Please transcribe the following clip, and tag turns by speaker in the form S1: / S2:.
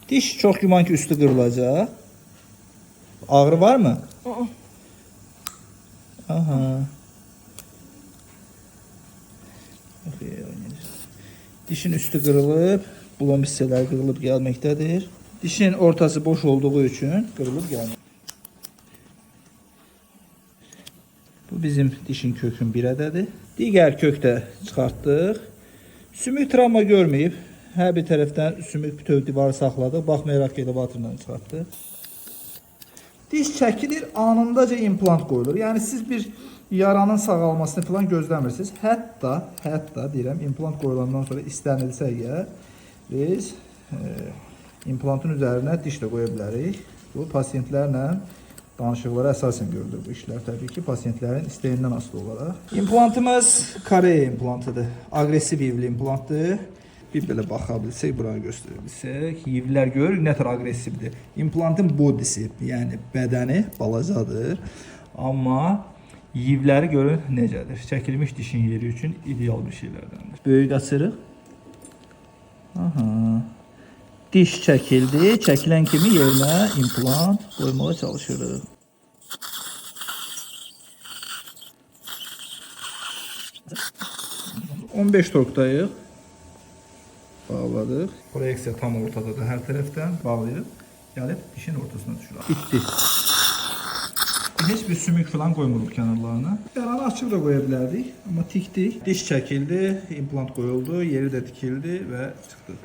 S1: Diş çok güman ki üstü kırılacak. Ağrı var mı? Aha. Dişin üstü kırılıp, bulan hissələr kırılıp gəlməkdədir. Dişin ortası boş olduğu için kırılıp gelmektedir. Bu bizim dişin kökün bir ədədi. Digər kök də çıxartdıq. Sümük travma görməyib. Hər bir tərəfdən sümük bütöv divarı saxladıq. Baxmayaraq ki, elevatorla çıxartdıq. Diş çəkilir, anındaca implant qoyulur. Yəni siz bir yaranın sağalmasını falan gözləmirsiniz. Hətta deyirəm, implant qoyulandan sonra istənilsə əgər biz implantın üzərinə diş də qoya bilərik. Bu pasientlərlə danışıqlara əsasən görülür bu işlər. Təbii ki, pasientlərin isteğindən asılı olaraq. İmplantımız Koreya implantıdır. Agresiv yivli implantdır. Bir belə baxa bilsək, buranı göstərə bilsək, yivlər görürük nə tər aqressivdir. İmplantın bodisi, yəni bədəni balacadır. Amma yivləri görün necədir. Çəkilmiş dişin yeri üçün ideal bir şeylərdəndir. Böyük açırıq. Aha. Diş çəkildi. Çəkilən kimi yerinə implant qoymağa çalışırıq. %15 torkdayıq. Bağladıq. Proyeksiya tam ortadadır. Hər tərəfdən bağlayıb gəlib dişin ortasına düşürük. Bitdi. Heç bir sümük falan qoymuruq kənarlarına. Yaranı açıq da qoya bilərdik, amma tikdik. Diş çəkildi, implant qoyuldu, yeri də tikildi və çıxdı.